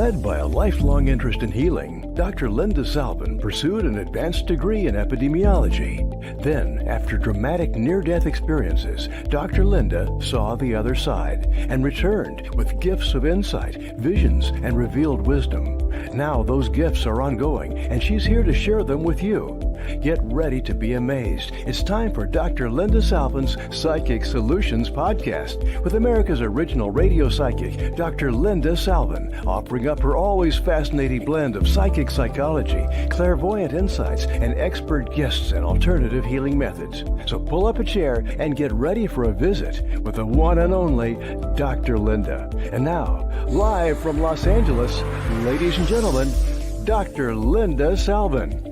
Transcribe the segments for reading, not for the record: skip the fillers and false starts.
Led by a lifelong interest in healing, Dr. Linda Salvin pursued an advanced degree in epidemiology. Then, after dramatic near-death experiences, Dr. Linda saw the other side and returned with gifts of insight, visions, and revealed wisdom. Now those gifts are ongoing, and she's here to share them with you. Get ready to be amazed. It's time for Dr. Linda Salvin's Psychic Solutions podcast with America's original radio psychic, Dr. Linda Salvin, offering up her always fascinating blend of psychic psychology, clairvoyant insights, and expert guests and alternative healing methods. So pull up a chair and get ready for a visit with the one and only Dr. Linda. And now, live from Los Angeles, ladies and gentlemen, Dr. Linda Salvin.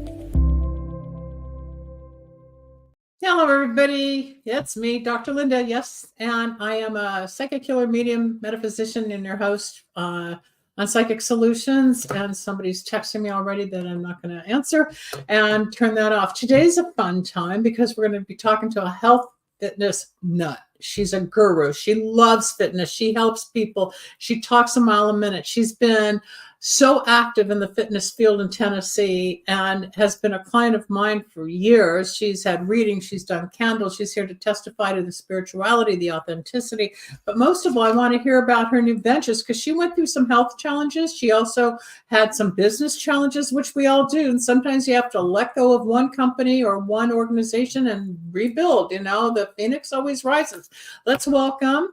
Hello, everybody. It's me, Dr. Linda. Yes, and I am a psychic healer, medium, metaphysician, and your host on Psychic Solutions. And somebody's texting me already that I'm not going to answer, and turn that off. Today's a fun time because we're going to be talking to a health fitness nut. She's a guru. She loves fitness. She helps people. She talks a mile a minute. She's been so active in the fitness field in Tennessee and has been a client of mine for years. She's had readings. She's done candles. She's here to testify to the spirituality, the authenticity. But most of all, I want to hear about her new ventures because she went through some health challenges. She also had some business challenges, which we all do. And sometimes you have to let go of one company or one organization and rebuild. You know, the phoenix always rises. Let's welcome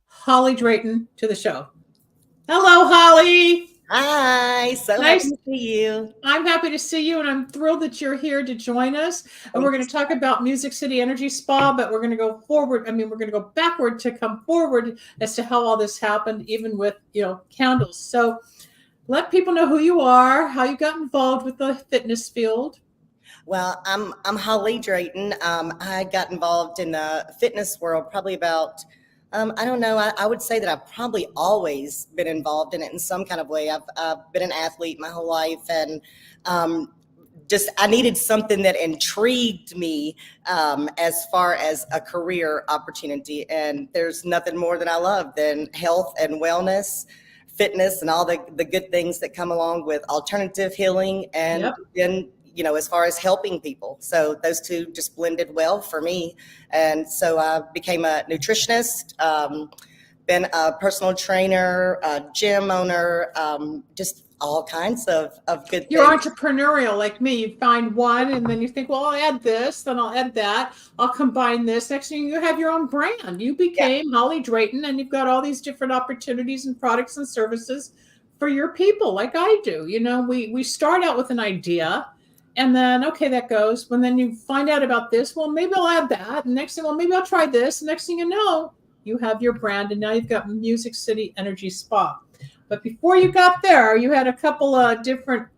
Holly Drayton to the show. Hello, Holly. Hi, so Nice. happy to see you. I'm happy to see you, and I'm thrilled that you're here to join us. And we're going to talk about Music City Energy Spa, but we're going to go forward. We're going to go backward to come forward as to how all this happened, even with, candles. So let people know who you are, how you got involved with the fitness field. Well, I'm Holly Drayton. I got involved in the fitness world probably about I don't know. I would say that I've probably always been involved in it in some kind of way. I've been an athlete my whole life, and I needed something that intrigued me as far as a career opportunity. And there's nothing more that I love than health and wellness, fitness, and all the good things that come along with alternative healing and then as far as helping people. So those two just blended well for me. And so I became a nutritionist, been a personal trainer, a gym owner, just all kinds of good You're things. entrepreneurial like me. You find one and then you think, well, I'll add this, then I'll add that. I'll combine this. Next thing you have your own brand. You became Holly Drayton, and you've got all these different opportunities and products and services for your people like I do. We start out with an idea. And then, okay, that goes. When then you find out about this, well, maybe I'll add that. And next thing, well, maybe I'll try this. And next thing you know, you have your brand, and now you've got Music City Energy Spa. But before you got there, you had a couple of different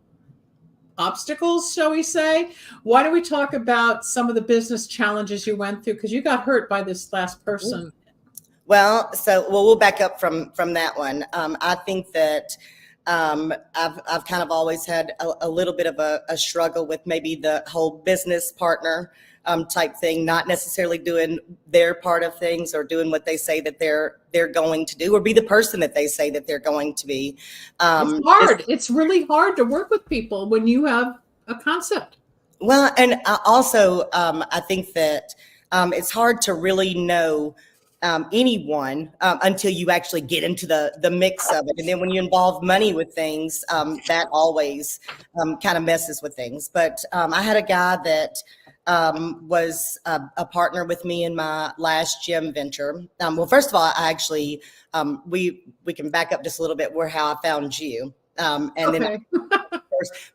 obstacles, shall we say. Why don't we talk about some of the business challenges you went through? Because you got hurt by this last person. Well, we'll back up from that one. I think that I've kind of always had a little bit of a struggle with maybe the whole business partner type thing, not necessarily doing their part of things or doing what they say that they're going to do, or be the person that they say that they're going to be. It's hard. It's really hard to work with people when you have a concept. Well, and I think that it's hard to really know anyone until you actually get into the mix of it. And then when you involve money with things, that always kind of messes with things. But I had a guy that was a partner with me in my last gym venture. Well, first of all, I actually, we can back up just a little bit where how I found you. Then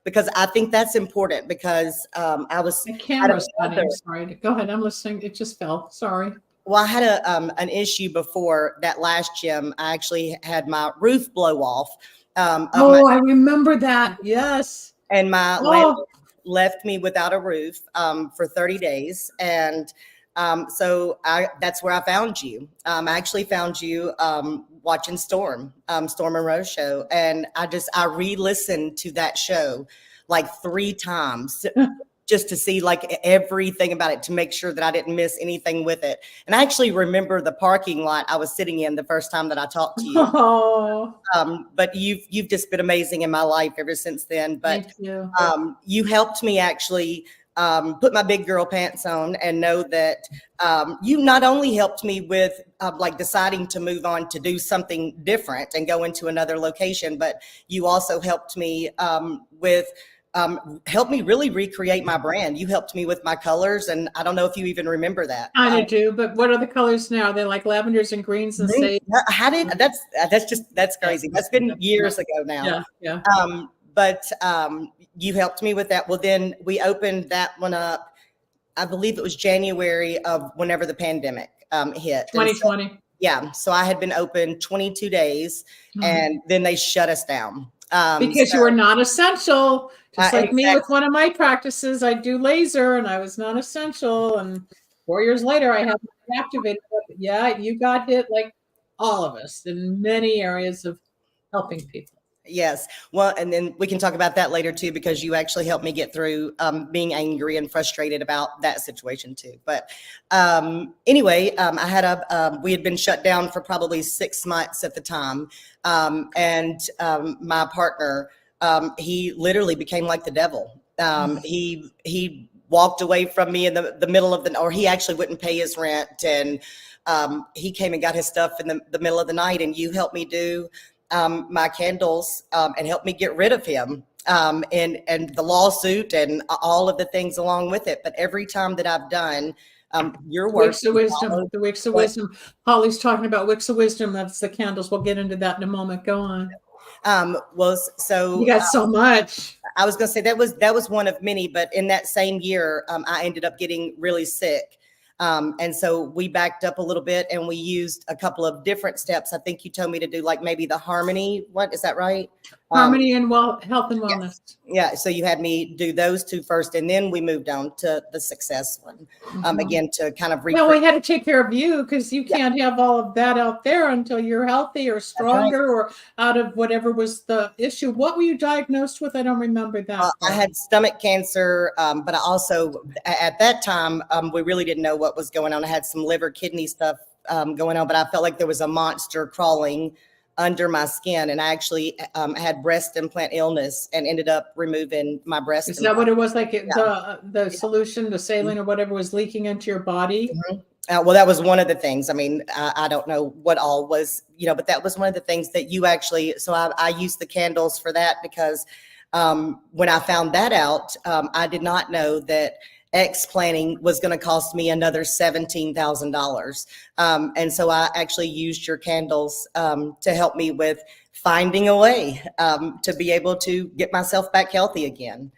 because I think that's important, because I was. The camera's funny. I'm sorry. Go ahead. I'm listening. It just fell. Sorry. Well, I had an issue before that last gym. I actually had my roof blow off. I remember that. Yes. And my landlord left me without a roof for 30 days. And that's where I found you. I actually found you watching Storm and Rose show. And I re-listened to that show like 3 times just to see like everything about it, to make sure that I didn't miss anything with it. And I actually remember the parking lot I was sitting in the first time that I talked to you. Oh, But you've just been amazing in my life ever since then. But thank you. you helped me actually put my big girl pants on and know that you not only helped me with like deciding to move on to do something different and go into another location, but you also helped me with helped me really recreate my brand. You helped me with my colors, and I don't know if you even remember that. Kind of do, but what are the colors now? They're like lavenders and greens and sage. How did that's crazy. That's been years ago now. Yeah. But you helped me with that. Well, then we opened that one up. I believe it was January of whenever the pandemic hit. 2020. So, yeah. So I had been open 22 days, and then they shut us down. Because you were not essential. Just like me exactly. with one of my practices, I do laser and I was not essential. And 4 years later, I have activated. But yeah, you got hit like all of us in many areas of helping people. Yes. Well, and then we can talk about that later too, because you actually helped me get through being angry and frustrated about that situation too. But anyway, I had we had been shut down for probably 6 months at the time. And my partner, he literally became like the devil. He walked away from me in the middle of or he actually wouldn't pay his rent. And he came and got his stuff in the middle of the night, and you helped me do my candles and helped me get rid of him and the lawsuit and all of the things along with it. But every time that I've done your work, Wicks of Wisdom, the Wicks of Wisdom. Holly's talking about Wicks of Wisdom. That's the candles. We'll get into that in a moment. Go on. So you got so much. I was going to say that was one of many, but in that same year, I ended up getting really sick. And so we backed up a little bit and we used a couple of different steps. I think you told me to do like maybe the Harmony. What is that right? Harmony and health and wellness. Yes. Yeah. So you had me do those two first, and then we moved on to the success one. Again, to kind of well, we had to take care of you because you can't have all of that out there until you're healthy or stronger or out of whatever was the issue. What were you diagnosed with? I don't remember that. I had stomach cancer, but I also at that time we really didn't know what was going on. I had some liver, kidney stuff going on, but I felt like there was a monster crawling under my skin, and I actually had breast implant illness and ended up removing my breast. Is that what it was? Like the solution, the saline or whatever was leaking into your body? Well, that was one of the things. I mean, I don't know what all was, but that was one of the things that you actually, so I used the candles for that because when I found that out, I did not know that explanting was going to cost me another $17,000. And so I actually used your candles to help me with finding a way to be able to get myself back healthy again.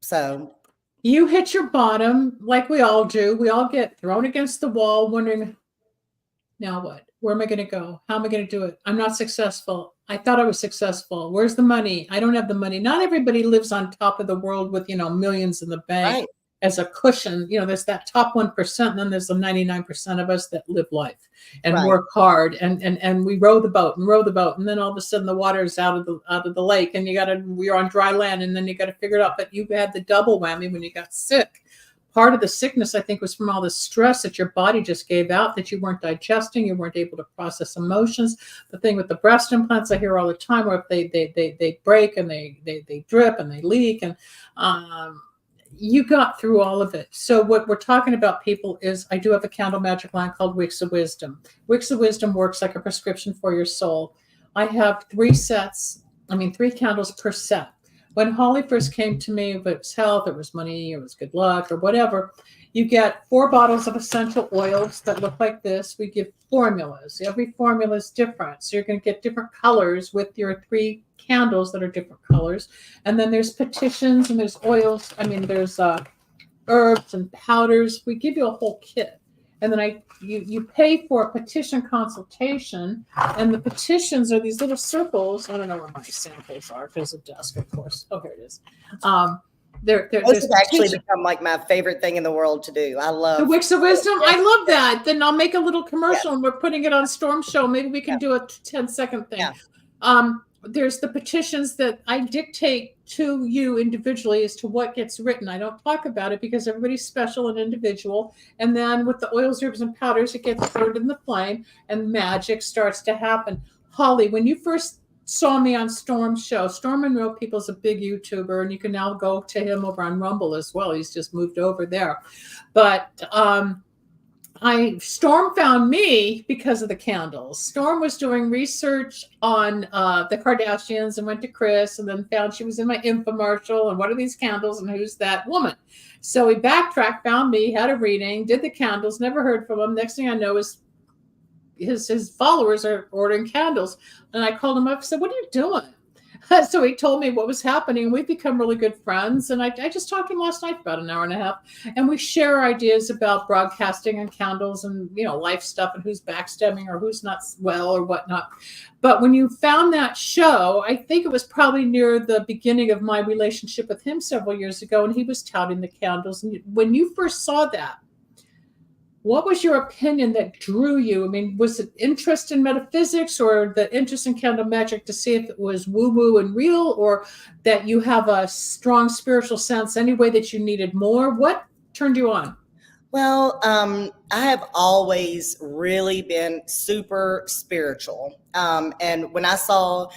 So you hit your bottom like we all do. We all get thrown against the wall wondering, now what? Where am I going to go? How am I going to do it? I'm not successful. I thought I was successful. Where's the money? I don't have the money. Not everybody lives on top of the world with, millions in the bank as a cushion. There's that top 1%, and then there's the 99% of us that live life and work hard and we row the boat, and then all of a sudden the water is out of the lake, and you're on dry land, and then you got to figure it out. But you had the double whammy when you got sick. Part of the sickness, I think, was from all the stress that your body just gave out, that you weren't digesting, you weren't able to process emotions. The thing with the breast implants, I hear all the time, where if they break and they drip and they leak, and you got through all of it. So what we're talking about, people, is I do have a candle magic line called Wicks of Wisdom. Wicks of Wisdom works like a prescription for your soul. I have 3 candles per set. When Holly first came to me, if it was health, it was money, it was good luck, or whatever, you get 4 bottles of essential oils that look like this. We give formulas. Every formula is different. So you're going to get different colors with your 3 candles that are different colors. And then there's petitions and there's oils. There's herbs and powders. We give you a whole kit. And then you pay for a petition consultation, and the petitions are these little circles. I don't know where my samples are. There's a desk, of course. Oh, here it is. Those have actually become like my favorite thing in the world to do. I love the Wicks of Wisdom. I love that. Then I'll make a little commercial, and we're putting it on Storm Show. Maybe we can do a 10-second thing. there's the petitions that I dictate to you individually as to what gets written. I don't talk about it because everybody's special and individual. And then with the oils, herbs, and powders, it gets burned in the flame and magic starts to happen. Holly, when you first saw me on Storm's show, Storm Monroe People's a big YouTuber, and you can now go to him over on Rumble as well. He's just moved over there. But Storm found me because of the candles. Storm was doing research on the Kardashians and went to Chris and then found she was in my infomercial and what are these candles and who's that woman? So he backtracked, found me, had a reading, did the candles, never heard from him. Next thing I know is his followers are ordering candles. And I called him up and said, what are you doing? So he told me what was happening. We've become really good friends. And I just talked to him last night for about an hour and a half. And we share ideas about broadcasting and candles and, life stuff and who's backstabbing or who's not well or whatnot. But when you found that show, I think it was probably near the beginning of my relationship with him several years ago. And he was touting the candles. And when you first saw that, what was your opinion that drew you? I mean, was it interest in metaphysics or the interest in candle magic to see if it was woo-woo and real, or that you have a strong spiritual sense any way that you needed more? What turned you on? Well, I have always really been super spiritual. And when I saw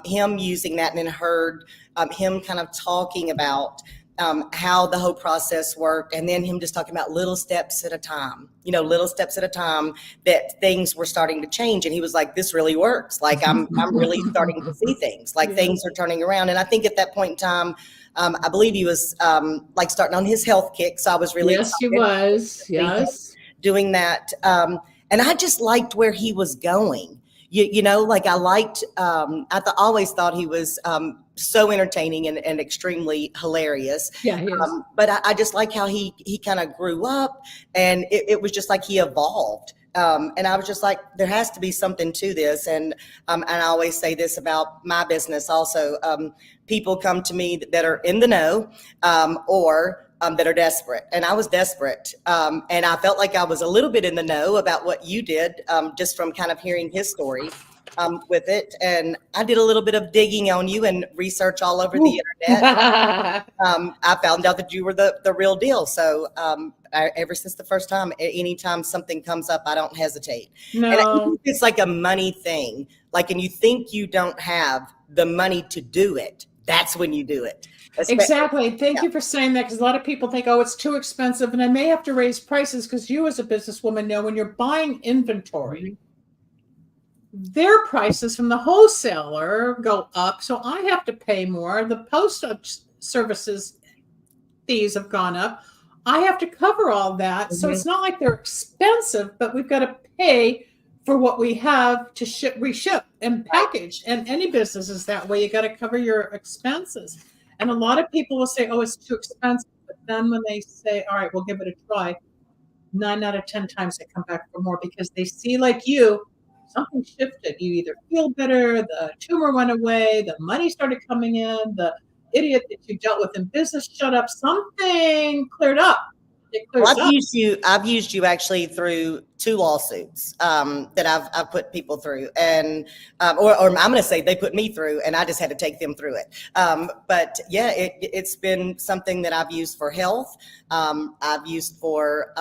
him using that and then heard him kind of talking about how the whole process worked, and then him just talking about little steps at a time, that things were starting to change. And he was like, this really works. Like I'm really starting to see things, like things are turning around. And I think at that point in time, I believe he was like starting on his health kick. So I was really doing that. And I just liked where he was going. Like I liked, always thought he was so entertaining and extremely hilarious. Yeah, he is. But I just like how he kind of grew up, and it was just like he evolved. And I was just like, there has to be something to this. And I always say this about my business also. People come to me that are in the know or that are desperate. And I was desperate. And I felt like I was a little bit in the know about what you did, just from kind of hearing his story with it. And I did a little bit of digging on you and research all over the internet. I found out that you were the real deal. So ever since the first time, anytime something comes up, I don't hesitate. No. And I think it's like a money thing. Like, and you think you don't have the money to do it. That's when you do it. Exactly. Thank you for saying that, because a lot of people think, oh, it's too expensive. And I may have to raise prices because you as a businesswoman know when you're buying inventory, their prices from the wholesaler go up. So I have to pay more. The post services fees have gone up. I have to cover all that. So it's not like they're expensive, but we've got to pay for what we have to reship and package. And any business is that way. You got to cover your expenses. And a lot of people will say, oh, it's too expensive. But then when they say, all right, we'll give it a try, 9 out of 10 times they come back for more, because they see, like you, something shifted. You either feel better, the tumor went away, the money started coming in, the idiot that you dealt with in business shut up, something cleared up. I've used you actually through 2 lawsuits that I've put people through, and or I'm going to say they put me through, and I just had to take them through it. But yeah, it's been something that I've used for health. I've used for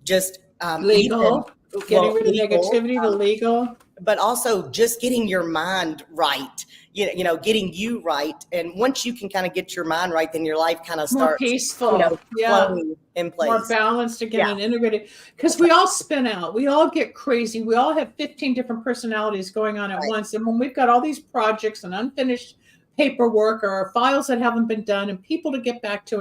just legal, getting rid of negativity, the legal, but also just getting your mind right. Getting you right. And once you can kind of get your mind right, then your life kind of starts more peaceful, flowing in place. More balanced again and integrated. Because we all spin out. We all get crazy. We all have 15 different personalities going on at once. And when we've got all these projects and unfinished paperwork or files that haven't been done and people to get back to,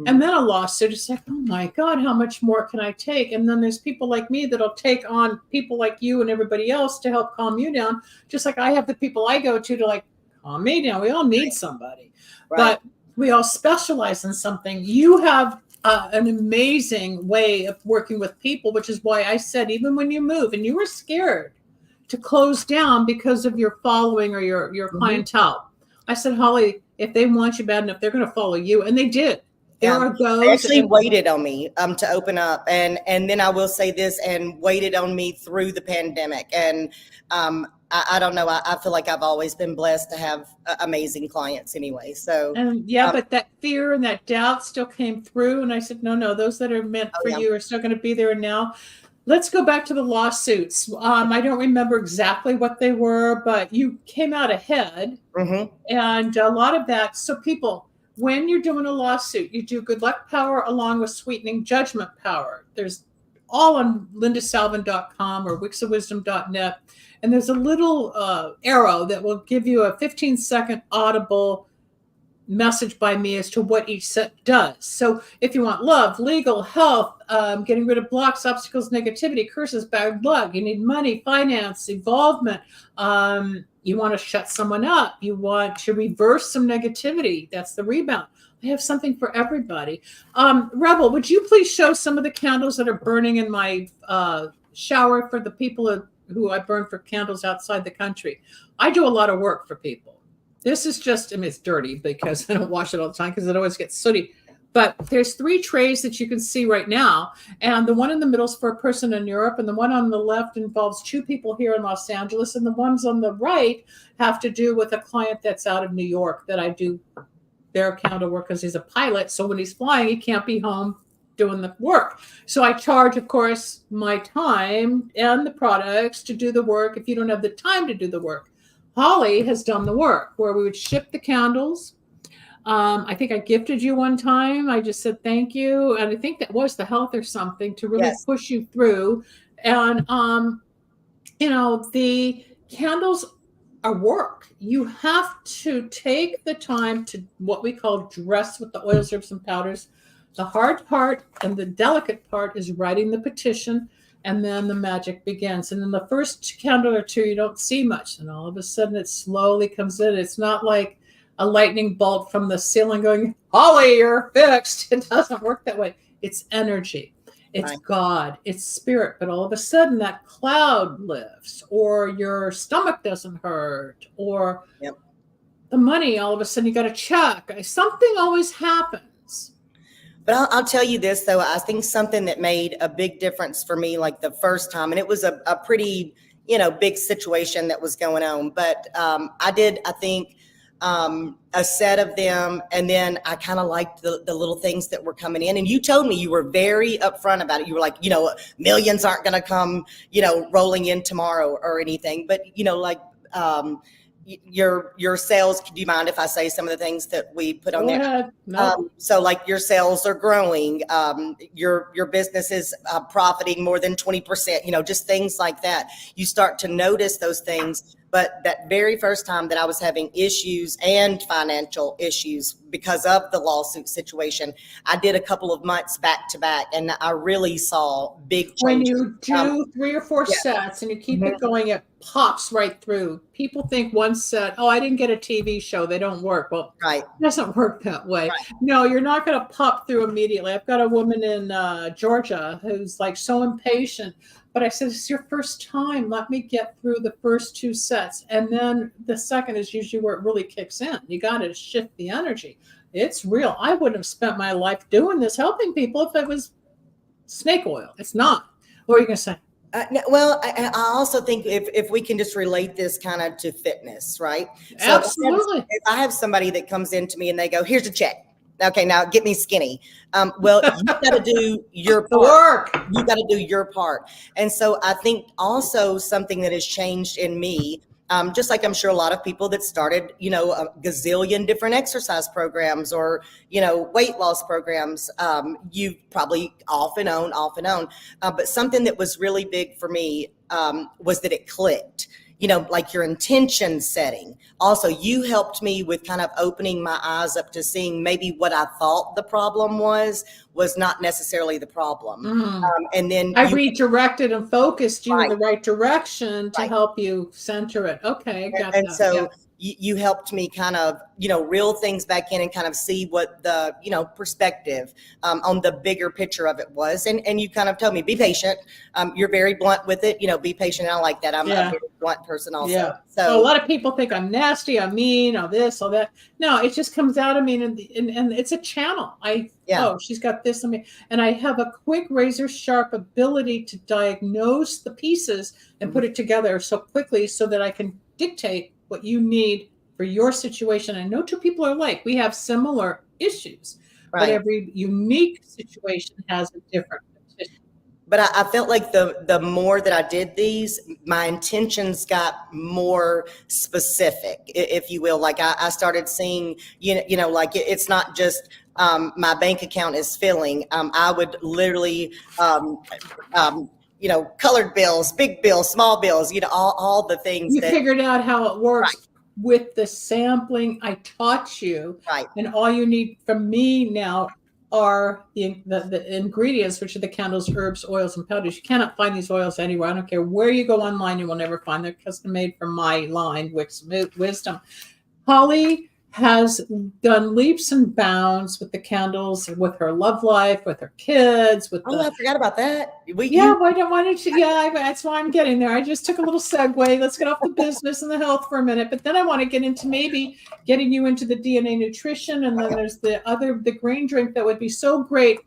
and then a lawsuit, it's like, oh my God, how much more can I take? And then there's people like me that'll take on people like you and everybody else to help calm you down, just like I have the people I go to like calm me down. We all need somebody, but we all specialize in something. You have an amazing way of working with people, which is why I said, even when you move and you were scared to close down because of your following or your clientele, I said, Holly, if they want you bad enough, they're going to follow you. And they did. There are those they actually waited on me to open up. And then I will say this, and waited on me through the pandemic. And I don't know. I feel like I've always been blessed to have amazing clients anyway. So, And but that fear and that doubt still came through. And I said, no, those that are meant for you are still going to be there. And now let's go back to the lawsuits. I don't remember exactly what they were, but you came out ahead. And a lot of that. So people, when you're doing a lawsuit, you do good luck power along with sweetening judgment power. There's all on lindasalvin.com or wixofwisdom.net. And there's a little arrow that will give you a 15-second audible message by me as to what each set does. So if you want love, legal, health, getting rid of blocks, obstacles, negativity, curses, bad luck, you need money, finance, involvement, you want to shut someone up, you want to reverse some negativity, that's the rebound. I have something for everybody. Rebel, would you please show some of the candles that are burning in my shower for the people who I burn for candles outside the country? I do a lot of work for people. This is just, I mean, it's dirty because I don't wash it all the time because it always gets sooty. But there's 3 trays that you can see right now. And the one in the middle is for a person in Europe. And the one on the left involves 2 people here in Los Angeles. And the ones on the right have to do with a client that's out of New York that I do their candle work because he's a pilot. So when he's flying, he can't be home doing the work. So I charge, of course, my time and the products to do the work if you don't have the time to do the work. Holly has done the work where we would ship the candles. I think I gifted you one time. I just said thank you. And I think that was the health or something to really push you through. And, the candles are work. You have to take the time to what we call dress with the oils, herbs, and powders. The hard part and the delicate part is writing the petition. And then the magic begins. And in the first candle or 2, you don't see much. And all of a sudden it slowly comes in. It's not like a lightning bolt from the ceiling going, Holly, you're fixed. It doesn't work that way. It's energy. It's God. It's spirit. But all of a sudden that cloud lifts, or your stomach doesn't hurt, or the money, all of a sudden you got a check. Something always happens. But I'll tell you this, though. I think something that made a big difference for me, like the first time, and it was a pretty, big situation that was going on. But I did, I think, a set of them. And then I kind of liked the little things that were coming in. And you told me, you were very upfront about it. You were like, millions aren't going to come, rolling in tomorrow or anything. But, your sales, do you mind if I say some of the things that we put on there? No. So like your sales are growing, your business is profiting more than 20%, just things like that. You start to notice those things. But that very first time that I was having issues and financial issues because of the lawsuit situation, I did a couple of months back to back, and I really saw big changes. When you do 3 or 4 sets and you keep it going, it pops right through. People think one set, I didn't get a TV show, they don't work. Well, it doesn't work that way. No, you're not going to pop through immediately. I've got a woman in Georgia who's like so impatient. But I said, it's your first time. Let me get through the first 2 sets. And then the second is usually where it really kicks in. You got to shift the energy. It's real. I wouldn't have spent my life doing this, helping people, if it was snake oil. It's not. What are you going to say? Well, I also think if we can just relate this kind of to fitness, right? Absolutely. So if I have somebody that comes into me and they go, here's a check. Okay, now get me skinny. Well, you got to do your part. You got to do your part. And so I think also something that has changed in me, just like I'm sure a lot of people that started, a gazillion different exercise programs or, weight loss programs, you probably off and on. But something that was really big for me was that it clicked. Like your intention setting. Also, you helped me with kind of opening my eyes up to seeing maybe what I thought the problem was not necessarily the problem. And then I redirected and focused you in the right direction to help you center it. Okay, I got that. So, you helped me kind of, reel things back in and kind of see what the, perspective on the bigger picture of it was. And you kind of told me, be patient. You're very blunt with it, be patient. And I like that. I'm a very blunt person also. Yeah. So a lot of people think I'm nasty, I'm mean, all this, all that. No, it just comes out of me, and it's a channel. Oh, she's got this on me, and I have a quick, razor sharp ability to diagnose the pieces and put it together so quickly, so that I can dictate what you need for your situation. And no two people are alike. We have similar issues, but every unique situation has a different petition. But I felt like the more that I did these, my intentions got more specific, if you will. Like I started seeing, like it's not just my bank account is filling. I would literally, colored bills, big bills, small bills, all the things. You figured out how it works with the sampling I taught you. Right. And all you need from me now are the ingredients, which are the candles, herbs, oils, and powders. You cannot find these oils anywhere. I don't care where you go online, you will never find them. Custom made from my line, Wisdom. Holly has done leaps and bounds with the candles, with her love life, with her kids, with I forgot about that. Why don't you? Yeah, that's why I'm getting there. I just took a little segue. Let's get off the business and the health for a minute, but then I want to get into maybe getting you into the DNA nutrition, and then there's the green drink that would be so great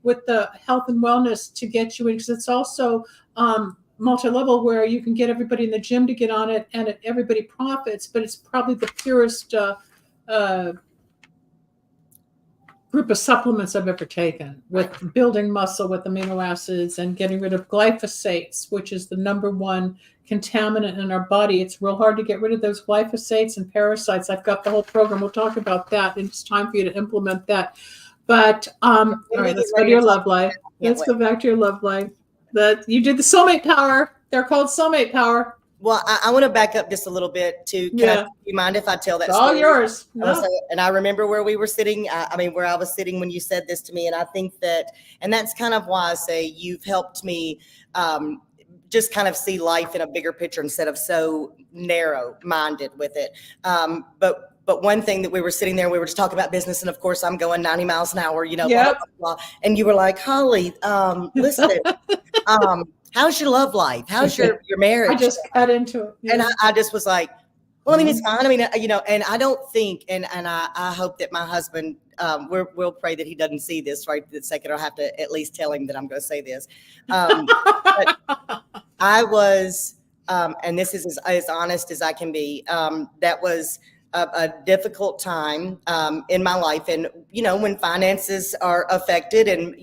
with the health and wellness to get you in, because it's also multi-level, where you can get everybody in the gym to get on it, and everybody profits. But it's probably the purest group of supplements I've ever taken, with building muscle with amino acids and getting rid of glyphosates, which is the number one contaminant in our body. It's real hard to get rid of those glyphosates and parasites. I've got the whole program. We'll talk about that, and it's time for you to implement that. But all right, let's go to your love life. Let's go back to your love life. That you did the soulmate power. They're called soulmate power. Well, I want to back up just a little bit to, do you mind if I tell that story? All yours. No. And I remember where we were sitting, where I was sitting when you said this to me. And I think and that's kind of why I say you've helped me just kind of see life in a bigger picture instead of so narrow minded with it. But one thing that we were sitting there, we were just talking about business. And of course I'm going 90 miles an hour, blah, blah, blah. And you were like, Holly, listen, how's your love life? How's your marriage? I just cut into it. Yeah. And I just was like, well, it's fine. And I don't think, and I hope that my husband, we'll pray that he doesn't see this right this second. I'll have to at least tell him that I'm going to say this. But I was, and this is as honest as I can be, that was a difficult time in my life. And, when finances are affected and,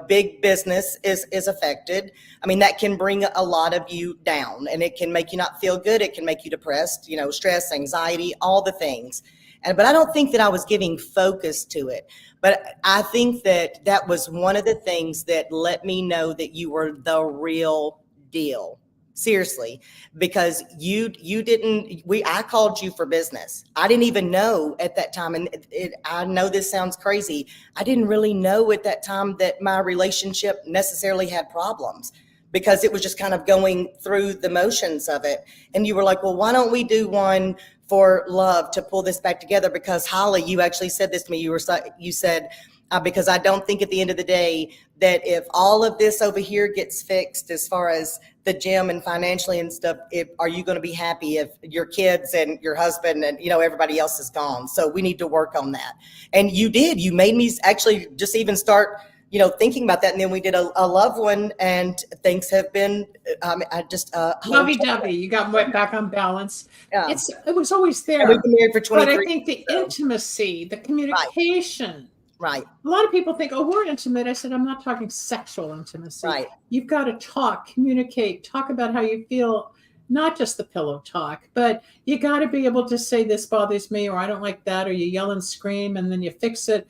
big business is affected, that can bring a lot of you down, and it can make you not feel good. It can make you depressed, stress, anxiety, all the things. But I don't think that I was giving focus to it. But I think that was one of the things that let me know that you were the real deal. Seriously, because I called you for business. I didn't even know at that time. And I know this sounds crazy. I didn't really know at that time that my relationship necessarily had problems, because it was just kind of going through the motions of it. And you were like, well, why don't we do one for love to pull this back together? Because Holly, you actually said this to me. You said, because I don't think at the end of the day that if all of this over here gets fixed as far as the gym and financially and stuff, are you going to be happy if your kids and your husband and everybody else is gone? So we need to work on that. And you did. You made me actually just even start thinking about that. And then we did a love one, and things have been lovey-dovey. You got back on balance. Yeah. It was always there. And we've been married for 23 But I think the intimacy, the communication. Right. A lot of people think, oh, we're intimate. I said, I'm not talking sexual intimacy. Right. You've got to talk, communicate, talk about how you feel, not just the pillow talk, but you got to be able to say, this bothers me, or I don't like that, or you yell and scream and then you fix it.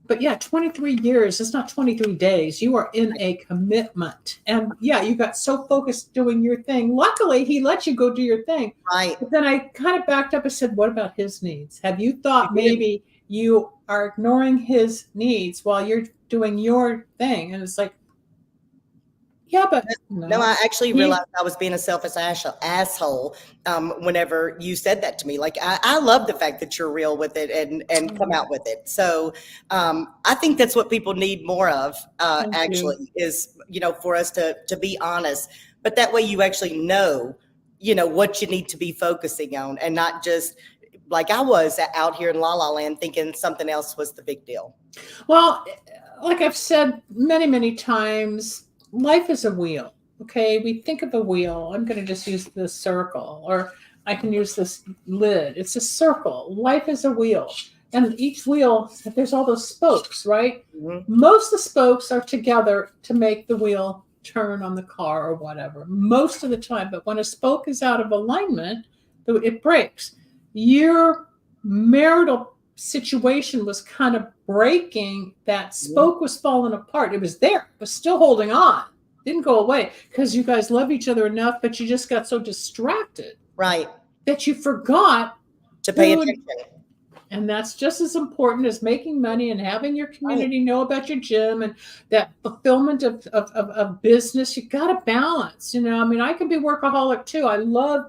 But 23 years, it's not 23 days. You are in a commitment. And you got so focused doing your thing. Luckily, he let you go do your thing. Right. But then I kind of backed up and said, what about his needs? Have you thought maybe you are ignoring his needs while you're doing your thing? And it's like, Yeah, but No, I actually He- realized I was being a selfish asshole whenever you said that to me. Like, I love the fact that you're real with it and come out with it. So I think that's what people need more of, Thank actually, is, for us to be honest. But that way you actually know, what you need to be focusing on, and not just like I was out here in La La Land thinking something else was the big deal. Well, like I've said many, many times, life is a wheel. Okay, we think of a wheel. I'm going to just use the circle, or I can use this lid. It's a circle. Life is a wheel. And each wheel, there's all those spokes, right? Mhm. Most of the spokes are together to make the wheel turn on the car or whatever, most of the time. But when a spoke is out of alignment, it breaks. Your marital situation was kind of breaking. That spoke was falling apart. It was there, but still holding on. Didn't go away because you guys love each other enough, but you just got so distracted Right. that you forgot To pay who- attention. And that's just as important as making money and having your community know about your gym and that fulfillment of business. You got to balance. I mean, I can be workaholic too. I love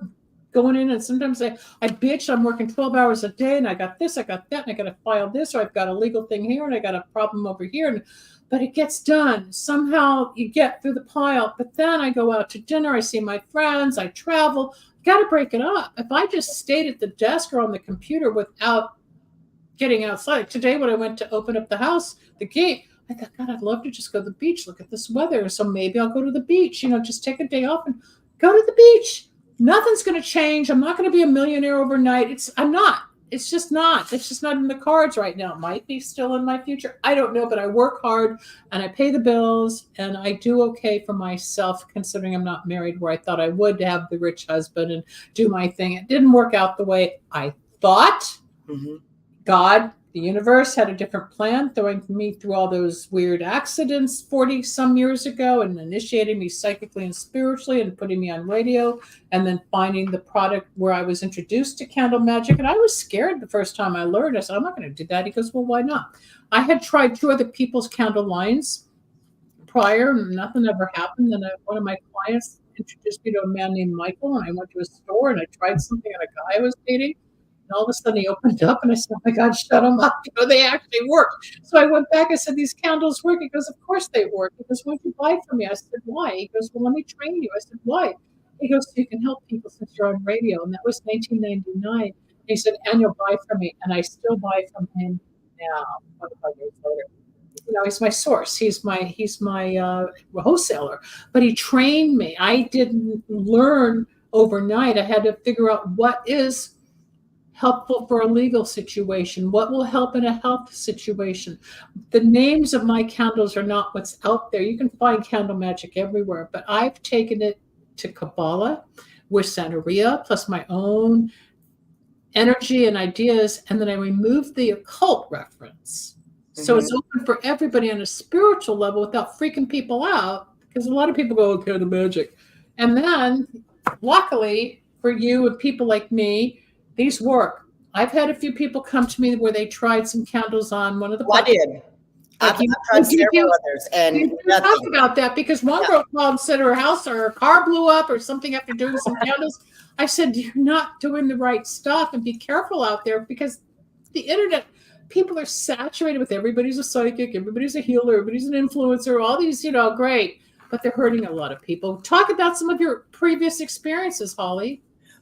going in, and sometimes I bitch. I'm working 12 hours a day, and I got this, I got that, and I got to file this, or I've got a legal thing here, and I got a problem over here. But it gets done. Somehow you get through the pile. But then I go out to dinner. I see my friends. I travel. Got to break it up. If I just stayed at the desk or on the computer without getting outside. Today, when I went to open up the house, the gate, I thought, God, I'd love to just go to the beach. Look at this weather. So maybe I'll go to the beach, just take a day off and go to the beach. Nothing's going to change. I'm not going to be a millionaire overnight. I'm not. It's just not. It's just not in the cards right now. It might be still in my future. I don't know, but I work hard and I pay the bills and I do okay for myself, considering I'm not married where I thought I would have the rich husband and do my thing. It didn't work out the way I thought. Mm-hmm. God, the universe had a different plan, throwing me through all those weird accidents 40 some years ago and initiating me psychically and spiritually and putting me on radio and then finding the product where I was introduced to candle magic. And I was scared the first time I learned. I said, I'm not going to do that. He goes, well, why not? I had tried 2 other people's candle lines prior and nothing ever happened. And one of my clients introduced me to a man named Michael, and I went to a store and I tried something on a guy I was dating. And all of a sudden he opened up and I said, oh my God, shut them up. They actually work. So I went back and said, these candles work. He goes, of course they work. He goes, why'd you buy from me? I said, why? He goes, well, let me train you. I said, why? He goes, so you can help people since you're on radio. And that was 1999. And he said, and you'll buy from me. And I still buy from him now, 25 years later. He's my source. He's my wholesaler. But he trained me. I didn't learn overnight. I had to figure out what is helpful for a legal situation, what will help in a health situation. The names of my candles are not what's out there. You can find candle magic everywhere, but I've taken it to Kabbalah with Santeria, plus my own energy and ideas, and then I removed the occult reference. So it's open for everybody on a spiritual level without freaking people out, because a lot of people go, oh, candle magic. And then, luckily for you and people like me, these work. I've had a few people come to me where they tried some candles on one of the. Well, I did. I've tried several others, and talk about that because one girl called and said her house or her car blew up or something after doing some candles. I said, you're not doing the right stuff, and be careful out there because the internet, people are saturated with everybody's a psychic, everybody's a healer, everybody's an influencer, all these, great, but they're hurting a lot of people. Talk about some of your previous experiences, Holly.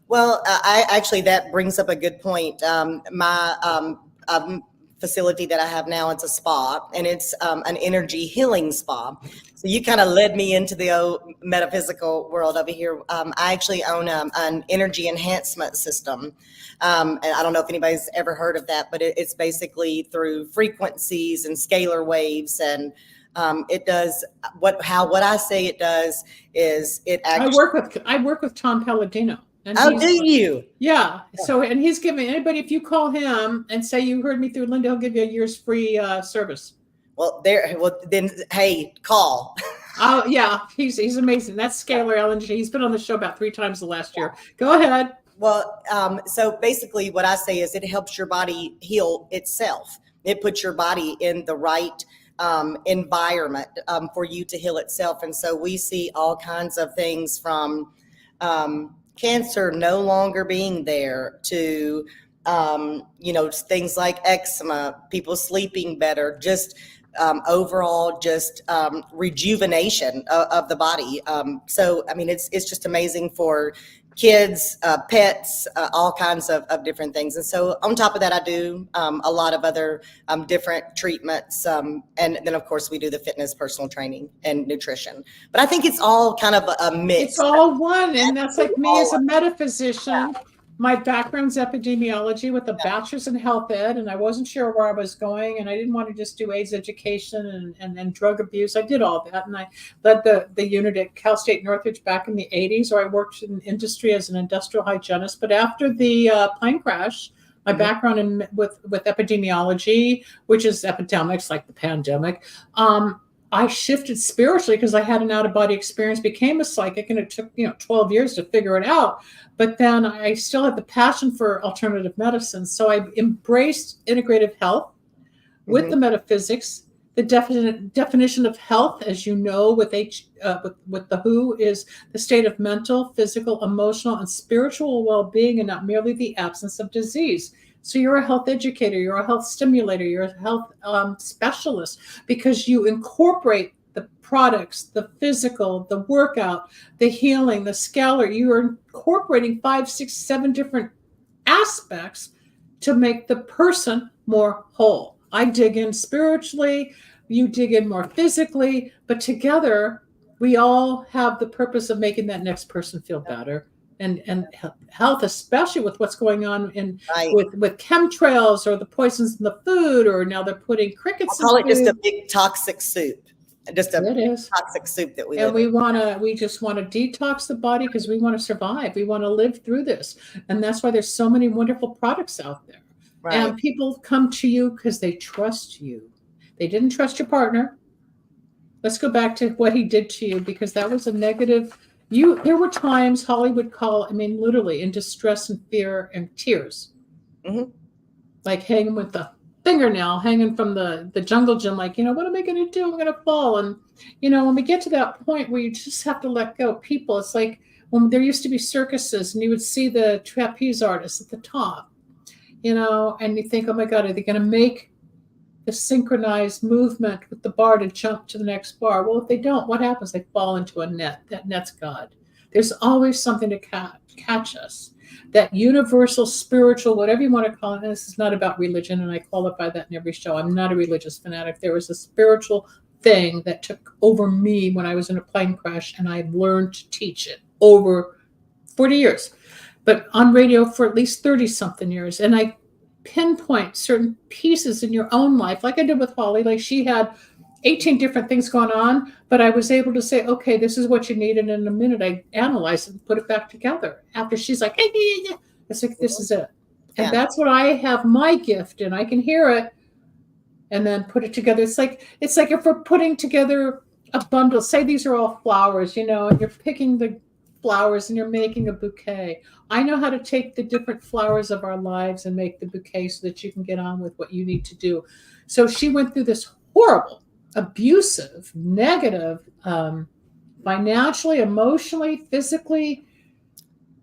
Well, I actually, that brings up a good point. My facility that I have now, it's a spa, and it's an energy healing spa. So you kind of led me into the old metaphysical world over here. I actually own an energy enhancement system. And I don't know if anybody's ever heard of that, but it's basically through frequencies and scalar waves, and it does what I say it does is it actually. I work with Tom Palladino. Oh, do you? Yeah. So, and he's giving anybody, if you call him and say you heard me through Linda, he'll give you a year's free service. Well, then, hey, call. Oh, yeah. He's amazing. That's Scalar LNG. He's been on the show about 3 times the last year. Go ahead. Well, so basically what I say is it helps your body heal itself. It puts your body in the right environment for you to heal itself. And so we see all kinds of things from cancer no longer being there to, things like eczema, people sleeping better, just overall just rejuvenation of the body. So, I mean, it's just amazing for kids, pets, all kinds of different things. And so on top of that, I do a lot of other different treatments. And then, of course, we do the fitness, personal training, and nutrition. But I think it's all kind of a mix. It's all one. And that's like me as a metaphysician. My background's epidemiology with a bachelor's in health ed, and I wasn't sure where I was going, and I didn't want to just do AIDS education and drug abuse. I did all that, and I led the unit at Cal State Northridge back in the 80s, or I worked in industry as an industrial hygienist. But after the plane crash, my background with epidemiology, which is epidemics like the pandemic, I shifted spiritually because I had an out-of-body experience, became a psychic, and it took 12 years to figure it out. But then I still had the passion for alternative medicine. So I embraced integrative health with the metaphysics. The definition of health, as you know, with the WHO, is the state of mental, physical, emotional, and spiritual well-being, and not merely the absence of disease. So you're a health educator, you're a health stimulator, you're a health specialist, because you incorporate the products, the physical, the workout, the healing, the scalar. You are incorporating 5, 6, 7 different aspects to make the person more whole. I dig in spiritually, you dig in more physically, but together we all have the purpose of making that next person feel better. And health, especially with what's going on with chemtrails or the poisons in the food, or now they're putting crickets. I call it just a big toxic soup. Just a toxic soup that we live in. We just want to detox the body because we want to survive. We want to live through this. And that's why there's so many wonderful products out there. Right. And people come to you because they trust you. They didn't trust your partner. Let's go back to what he did to you, because that was a negative. There were times Holly would call, literally in distress and fear and tears. Like hanging with the fingernail hanging from the jungle gym, like, what am I going to do? I'm going to fall. And, when we get to that point where you just have to let go, people, it's like when there used to be circuses and you would see the trapeze artists at the top, and you think, oh my God, are they going to make the synchronized movement with the bar to jump to the next bar? Well, if they don't, what happens? They fall into a net. That net's God. There's always something to catch us. That universal, spiritual, whatever you want to call it. And this is not about religion, and I qualify that in every show. I'm not a religious fanatic. There was a spiritual thing that took over me when I was in a plane crash, and I learned to teach it over 40 years, but on radio for at least 30-something years. And I pinpoint certain pieces in your own life, like I did with Holly. Like, she had 18 different things going on, but I was able to say, okay, this is what you need. And in a minute, I analyzed it and put it back together. After she's like, hey, it's like, this is it. And that's what I have my gift in. I can hear it and then put it together. It's like if we're putting together a bundle, say these are all flowers, and you're picking the flowers and you're making a bouquet. I know how to take the different flowers of our lives and make the bouquet so that you can get on with what you need to do. So she went through this horrible, abusive, negative, financially, emotionally, physically,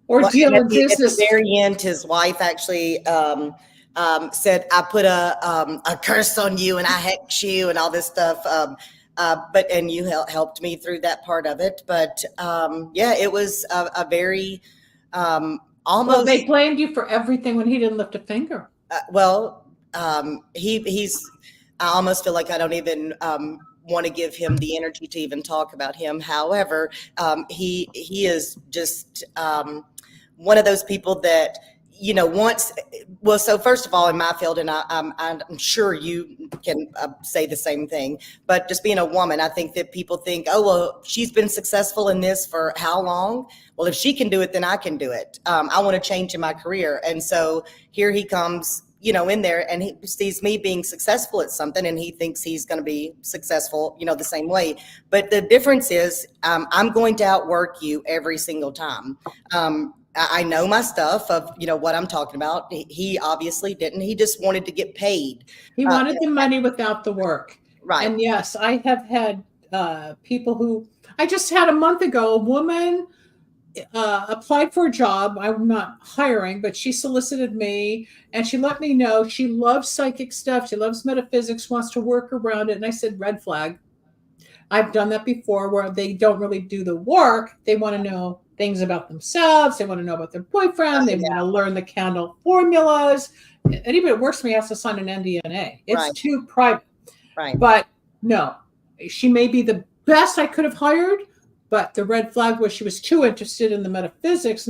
ordeal in business. At the very end, his wife actually said, I put a curse on you and I hex you and all this stuff. And you helped me through that part of it. But it was a very almost. Well, they blamed you for everything when he didn't lift a finger. He's. I almost feel like I don't even want to give him the energy to even talk about him. However, he is just one of those people that. So first of all, in my field, and I'm sure you can say the same thing, but just being a woman, I think that people think, oh, well, she's been successful in this for how long? Well, if she can do it, then I can do it. I want to change in my career. And so here he comes, in there, and he sees me being successful at something, and he thinks he's going to be successful, the same way. But the difference is I'm going to outwork you every single time. I know my stuff of, what I'm talking about. He obviously didn't. He just wanted to get paid. He wanted the money without the work. Right. And yes, I have had people who, I just had a month ago, a woman applied for a job. I'm not hiring, but she solicited me and she let me know she loves psychic stuff. She loves metaphysics, wants to work around it. And I said, red flag. I've done that before where they don't really do the work. They want to know things about themselves. They want to know about their boyfriend. They want to learn the candle formulas. Anybody that works for me has to sign an NDA. It's Right. too private. Right. But no, she may be the best I could have hired, but the red flag was she was too interested in the metaphysics,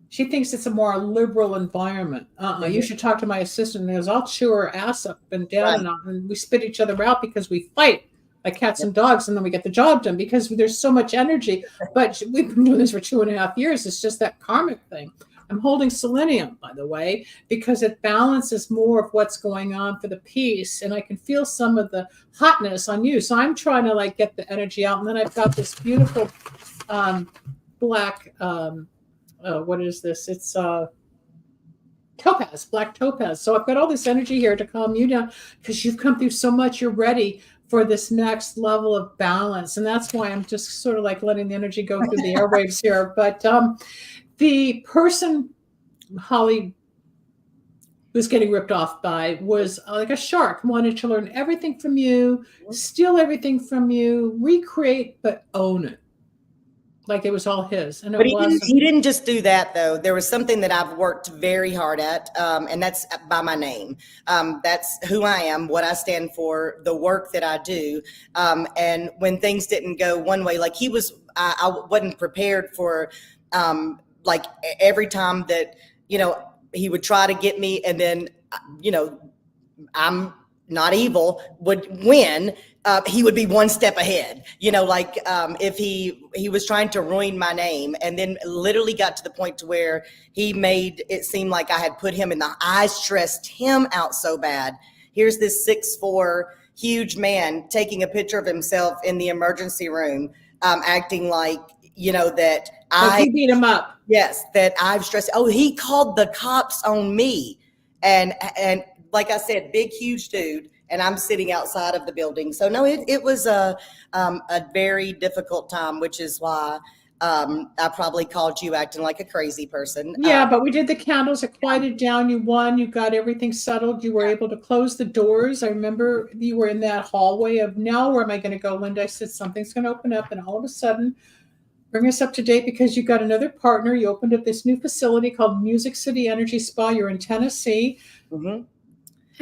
she thinks it's a more liberal environment. You should talk to my assistant. And I'll chew her ass up and down, and we spit each other out because we fight like cats and dogs, and then we get the job done because there's so much energy. But we've been doing this for 2.5 years. It's just that karmic thing. I'm holding selenium, by the way, because it balances more of what's going on for the piece, and I can feel some of the hotness on you. So I'm trying to like get the energy out, and then I've got this beautiful black. What is this? It's topaz, black topaz. So I've got all this energy here to calm you down because you've come through so much. You're ready for this next level of balance, and that's why I'm just sort of like letting the energy go through the airwaves here. But the person Holly was getting ripped off by was like a shark, wanted to learn everything from you, steal everything from you, recreate, but own it. Like it was all his. And but he didn't just do that, though. There was something that I've worked very hard at, and that's by my name. That's who I am, what I stand for, the work that I do. And when things didn't go one way, like I wasn't prepared for, like every time that, he would try to get me, and then, I'm not evil, would win. He would be one step ahead, if he was trying to ruin my name, and then literally got to the point to where he made it seem like I had put him in I stressed him out so bad. Here's this 6'4" huge man taking a picture of himself in the emergency room, acting like, that I beat him up. Yes, that I've stressed. Oh, he called the cops on me. And like I said, big, huge dude. And I'm sitting outside of the building. So no, it was a very difficult time, which is why I probably called you acting like a crazy person. Yeah, but we did the candles. It quieted down. You won. You got everything settled. You were able to close the doors. I remember you were in that hallway of, now where am I going to go, Linda? I said, something's going to open up. And all of a sudden, bring us up to date because you got another partner. You opened up this new facility called Music City Energy Spa. You're in Tennessee. Mm-hmm.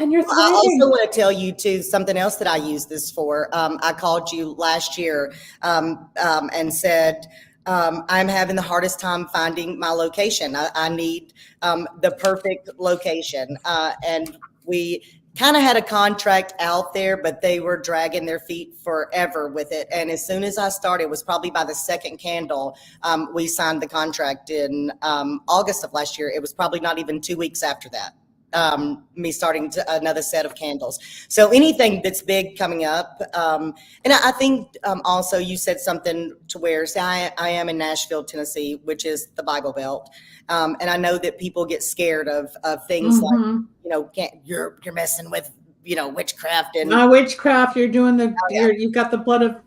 And you're thriving. I also want to tell you too something else that I use this for. I called you last year and said I'm having the hardest time finding my location. I need the perfect location, and we kind of had a contract out there, but they were dragging their feet forever with it. And as soon as I started, it was probably by the second candle, we signed the contract in August of last year. It was probably not even 2 weeks after that. Me starting another set of candles. So anything that's big coming up. And I think also you said something to where, say I am in Nashville, Tennessee, which is the Bible Belt. And I know that people get scared of things like, you're messing with, witchcraft and witchcraft. You're doing you've got the blood of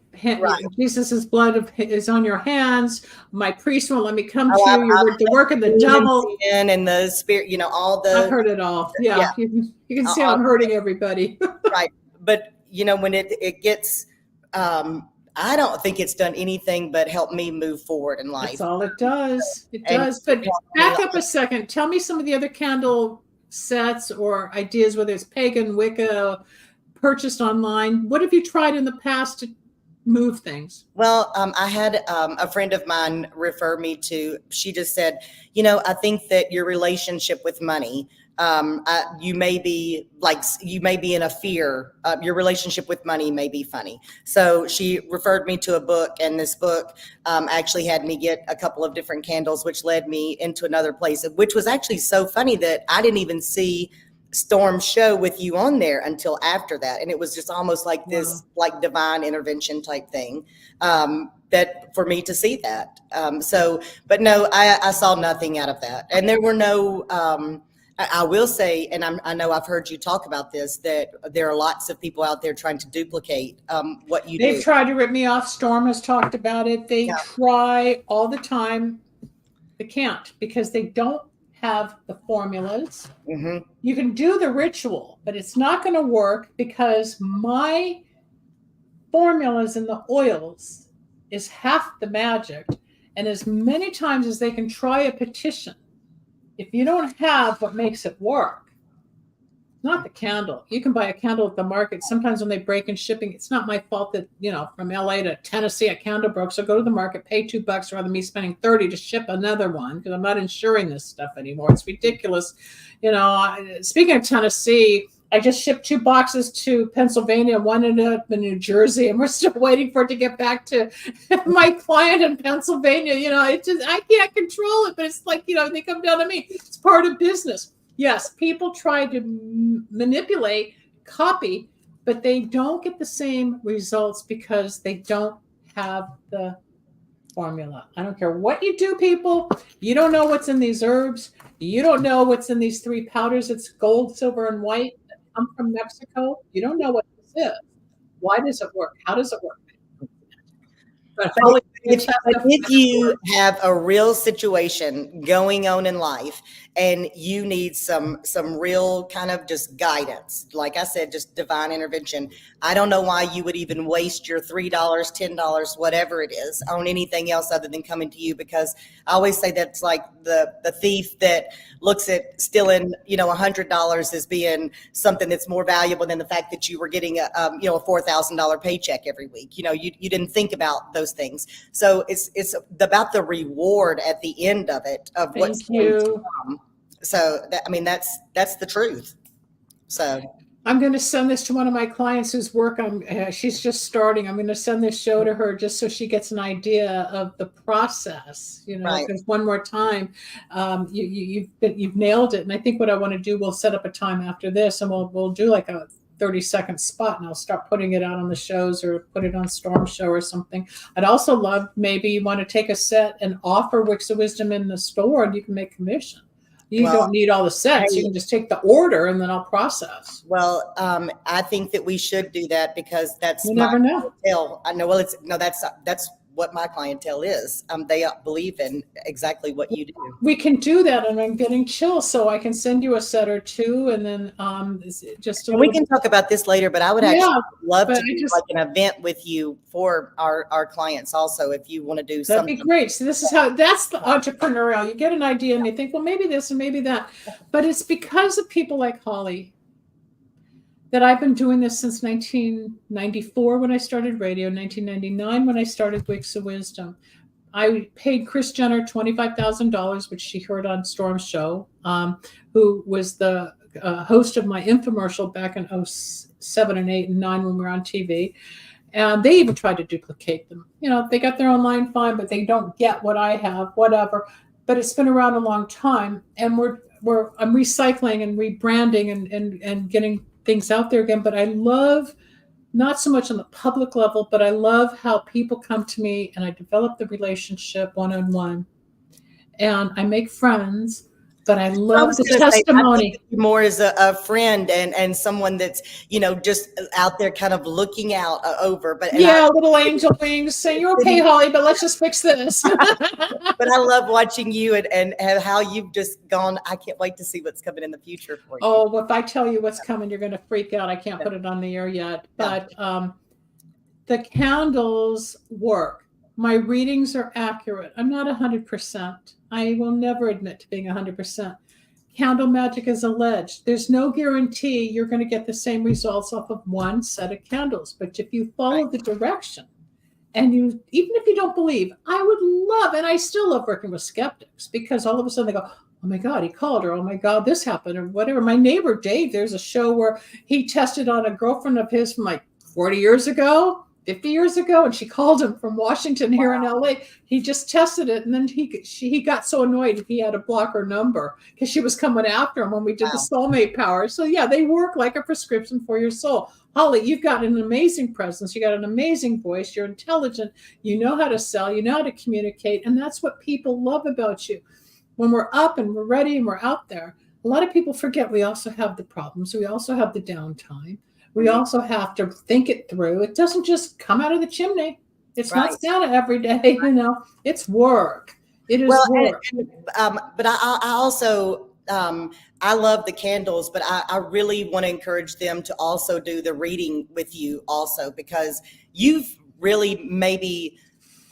Jesus's blood is on your hands. My priest won't let me come to you. You're the work of the devil and the spirit. All the. I've heard it all. Yeah. You can see I'm hurting everybody. Right, but when it gets, I don't think it's done anything but help me move forward in life. That's all it does. It does. But back up a second. Tell me some of the other candle sets or ideas, whether it's pagan, Wicca, purchased online. What have you tried in the past to move things? Well, I had a friend of mine refer me to, she just said, I think that your relationship with money, you may be in a fear, your relationship with money may be funny. So she referred me to a book, and this book actually had me get a couple of different candles, which led me into another place, which was actually so funny that I didn't even see Storm's show with you on there until after that. And it was just almost like this like divine intervention type thing, that for me to see that. But no, I saw nothing out of that. And there were no, I will say, and I know I've heard you talk about this, that there are lots of people out there trying to duplicate what you They've do. tried to rip me off. Storm has talked about it. They Yeah. try all the time. They can't because they don't have the formulas. Mm-hmm. You can do the ritual, but it's not going to work because my formulas in the oils is half the magic. And as many times as they can try a petition, if you don't have what makes it work, not the candle. You can buy a candle at the market. Sometimes when they break in shipping, it's not my fault that, from LA to Tennessee, a candle broke. So go to the market, pay $2 rather than me spending 30 to ship another one because I'm not insuring this stuff anymore. It's ridiculous. Speaking of Tennessee, I just shipped 2 boxes to Pennsylvania, one ended up in New Jersey, and we're still waiting for it to get back to my client in Pennsylvania. It's just, I can't control it, but it's like, they come down to me. It's part of business. Yes, people try to manipulate, copy, but they don't get the same results because they don't have the formula. I don't care what you do, people. You don't know what's in these herbs. You don't know what's in these 3 powders. It's gold, silver, and white that come from Mexico. You don't know what this is. Why does it work? How does it work? But if you have a real situation going on in life and you need some real kind of just guidance, like I said, just divine intervention, I don't know why you would even waste your $3, $10, whatever it is, on anything else other than coming to you, because I always say that's like the thief that looks at stealing, $100 as being something that's more valuable than the fact that you were getting a $4,000 paycheck every week. You didn't think about those things. So it's about the reward at the end of it, of what's going to come. So that's the truth. So I'm going to send this to one of my clients whose work she's just starting. I'm going to send this show to her just so she gets an idea of the process, Right. Because one more time, you've nailed it. And I think what I want to do, we'll set up a time after this and we'll do like a 30-second spot and I'll start putting it out on the shows or put it on Storm Show or something. I'd also love, maybe you want to take a set and offer Wicks of Wisdom in the store and you can make commission. You don't need all the sets. You can just take the order and then I'll process. Well, I think that we should do that because that's you never know. Clientele. I know. Well, that's what my clientele is. They believe in exactly what you do. We can do that, and I'm getting chills, so I can send you a set or two, and then just. We can talk about this later, but I would actually love to do like an event with you for our clients also, if you want to do something. That'd be great. So this is that's the entrepreneurial. You get an idea, and you think, well, maybe this and maybe that, but it's because of people like Holly that I've been doing this since 1994 when I started radio, 1999 when I started Wicks of Wisdom. I paid Kris Jenner $25,000, which she heard on Storm's show, who was the host of my infomercial back in 07 and 8 and 9 when we were on TV. And they even tried to duplicate them. They got their own line fine, but they don't get what I have, whatever. But it's been around a long time, and I'm recycling and rebranding and getting things out there again. But I love, not so much on the public level, but I love how people come to me and I develop the relationship one-on-one and I make friends, but I love the testimony. More as a friend and someone that's, just out there kind of looking out over. But little angel wings saying, you're okay, Holly, but let's just fix this. But I love watching you and how you've just gone. I can't wait to see what's coming in the future for you. Oh, well, if I tell you what's coming, you're going to freak out. I can't put it on the air yet, but the candles work. My readings are accurate. I'm not 100%. I will never admit to being 100%. Candle magic is alleged. There's no guarantee you're going to get the same results off of one set of candles. But if you follow the direction and even if you don't believe, I would love, and I still love working with skeptics because all of a sudden they go, oh my God, he called, or oh my God, this happened, or whatever. My neighbor, Dave, there's a show where he tested on a girlfriend of his from like 40 years ago. 50 years ago, and she called him from Washington here in LA. He just tested it, and then he got so annoyed he had to block her number because she was coming after him when we did the soulmate power. So yeah, they work like a prescription for your soul. Holly, you've got an amazing presence. You got an amazing voice. You're intelligent. You know how to sell. You know how to communicate, and that's what people love about you. When we're up and we're ready and we're out there, a lot of people forget we also have the problems. We also have the downtime. We also have to think it through. It doesn't just come out of the chimney. It's Right. not Santa every day, it's work. It is Well, work. but I also, I love the candles, but I really want to encourage them to also do the reading with you also, because you've really maybe,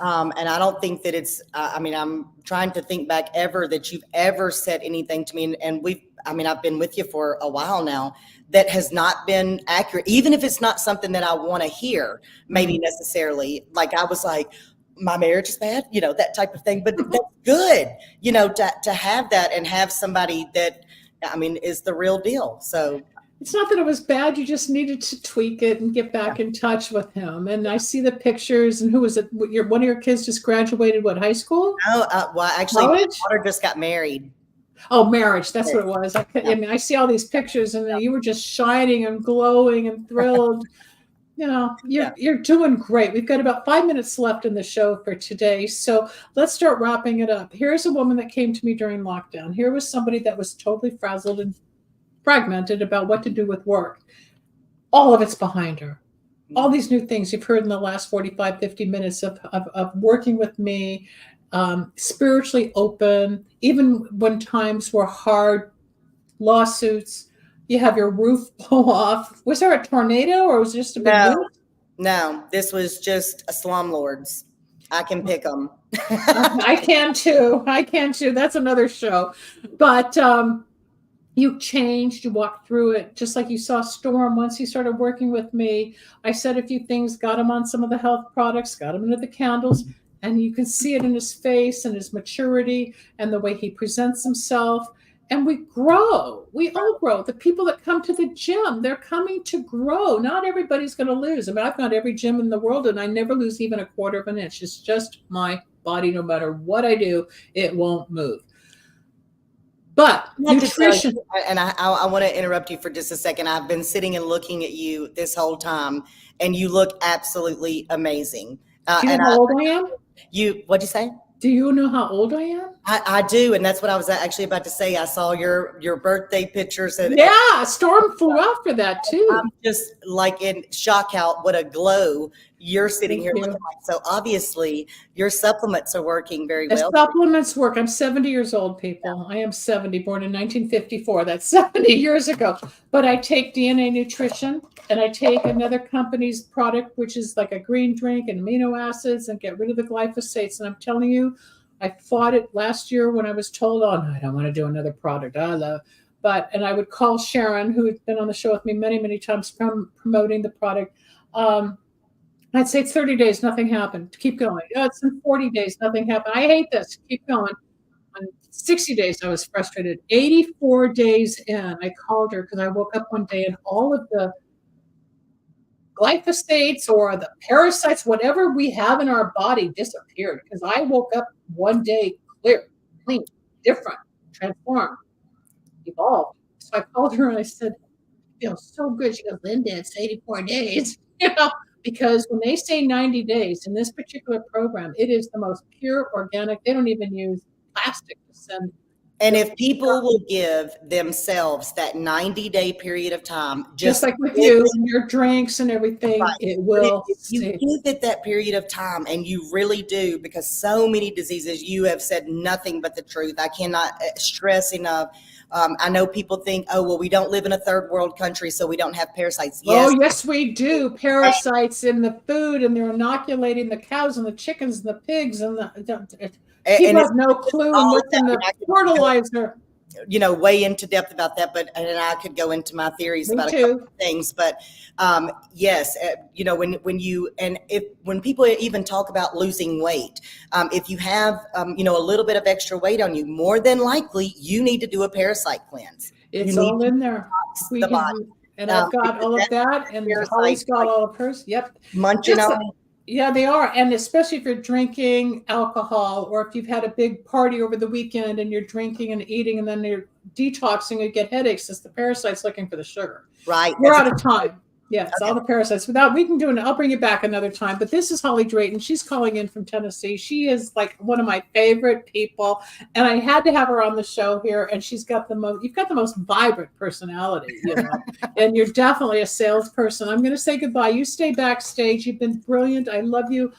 and I don't think that it's, I mean, I'm trying to think back ever that you've ever said anything to me. And I've been with you for a while now that has not been accurate, even if it's not something that I want to hear, maybe necessarily. Like I was like, my marriage is bad, that type of thing. But that's good, to have that and have somebody that, is the real deal. So it's not that it was bad. You just needed to tweak it and get back in touch with him. And I see the pictures. And who was it? One of your kids just graduated, high school? well, actually, college? My daughter just got married. Oh, marriage. That's what it was. I see all these pictures and you were just shining and glowing and thrilled. You're doing great. We've got about 5 minutes left in the show for today. So let's start wrapping it up. Here's a woman that came to me during lockdown. Here was somebody that was totally frazzled and fragmented about what to do with work. All of it's behind her. All these new things you've heard in the last 45, 50 minutes of working with me, spiritually open, even when times were hard, lawsuits, you have your roof blow off. Was there a tornado or was it just a big roof? No, this was just a slumlords. I can pick them. I can too. That's another show. But you changed, you walked through it, just like you saw Storm once he started working with me. I said a few things, got him on some of the health products, got him into the candles, and you can see it in his face and his maturity and the way he presents himself. And we grow. We all grow. The people that come to the gym, they're coming to grow. Not everybody's going to lose. I've got every gym in the world, and I never lose even a quarter of an inch. It's just my body. No matter what I do, it won't move. But nutrition. And I want to interrupt you for just a second. I've been sitting and looking at you this whole time, and you look absolutely amazing. Do you know how old I am? What'd you say? Do you know how old I am? I do, and that's what I was actually about to say. I saw your birthday pictures. Storm flew out for that too. I'm just like in shock how what a glow you're sitting here looking like. So obviously your supplements are working very well. Supplements work. I'm 70 years old, people. I am 70, born in 1954. That's 70 years ago. But I take DNA Nutrition, and I take another company's product, which is like a green drink and amino acids, and get rid of the glyphosates. And I'm telling you, I fought it last year when I was told, oh, no, I don't want to do another product. And I would call Sharon, who had been on the show with me many, many times promoting the product. I'd say it's 30 days, nothing happened. Keep going. Oh, it's in 40 days, nothing happened. I hate this. Keep going. On 60 days, I was frustrated. 84 days in, I called her because I woke up one day and all of the glyphosates or the parasites, whatever we have in our body, disappeared. Because I woke up one day clear, clean, different, transformed, evolved. So I called her and I said, I feel so good. She goes, Linda, it's 84 days. Because when they say 90 days in this particular program, it is the most pure organic. They don't even use plastic to send. And if people will give themselves that 90-day period of time, just like with you and your drinks and everything, right. It will. If you give it that period of time, and you really do, because so many diseases, you have said nothing but the truth. I cannot stress enough. I know people think, oh, well, we don't live in a third world country, so we don't have parasites. Yes. Oh, yes, we do. Parasites in the food, and they're inoculating the cows and the chickens and the pigs and the. People have no clue and what's in the fertilizer. Way into depth about that, and I could go into my theories about a couple of things. But yes, when people even talk about losing weight, if you have a little bit of extra weight on you, more than likely you need to do a parasite cleanse. It's all in there. And I've got all of that, and Holly's got all of hers. Yep, munching on it. Yeah, they are. And especially if you're drinking alcohol, or if you've had a big party over the weekend and you're drinking and eating and then you're detoxing, you get headaches. It's the parasites looking for the sugar. Right. We're out of time. Yes, Okay. all the parasites. I'll bring it back another time. But this is Holly Drayton. She's calling in from Tennessee. She is like one of my favorite people, and I had to have her on the show here. And you've got the most vibrant personality, and you're definitely a salesperson. I'm going to say goodbye. You stay backstage. You've been brilliant. I love you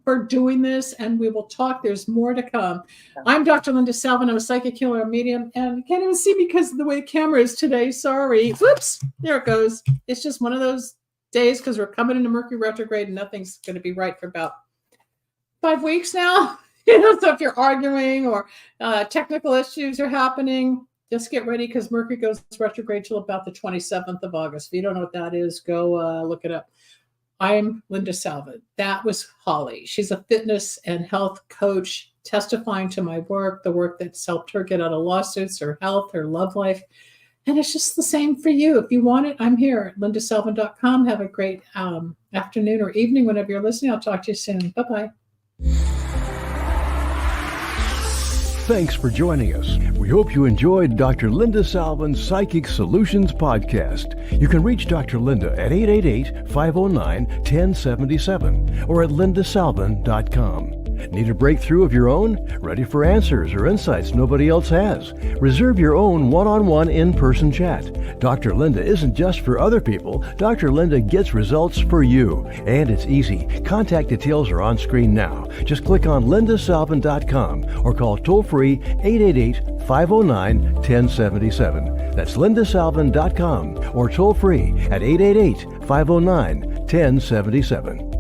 for doing this, and we will talk. There's more to come. I'm Dr. Linda Salvin. I'm a psychic healer and medium, and you can't even see me because of the way the camera is today. Sorry. Whoops. There it goes. It's just one of those days because we're coming into Mercury retrograde and nothing's going to be right for about 5 weeks now. So if you're arguing or technical issues are happening, just get ready because Mercury goes retrograde till about the 27th of August. If you don't know what that is, go look it up. I'm Linda Salvin. That was Holly. She's a fitness and health coach testifying to my work, the work that's helped her get out of lawsuits, her health, her love life. And it's just the same for you. If you want it, I'm here at lindasalvin.com. Have a great afternoon or evening whenever you're listening. I'll talk to you soon. Bye-bye. Thanks for joining us. We hope you enjoyed Dr. Linda Salvin's Psychic Solutions podcast. You can reach Dr. Linda at 888-509-1077 or at lindasalvin.com. Need a breakthrough of your own? Ready for answers or insights nobody else has? Reserve your own one-on-one in-person chat. Dr. Linda isn't just for other people. Dr. Linda gets results for you. And it's easy. Contact details are on screen now. Just click on lindasalvin.com or call toll-free 888-509-1077. That's lindasalvin.com or toll-free at 888-509-1077.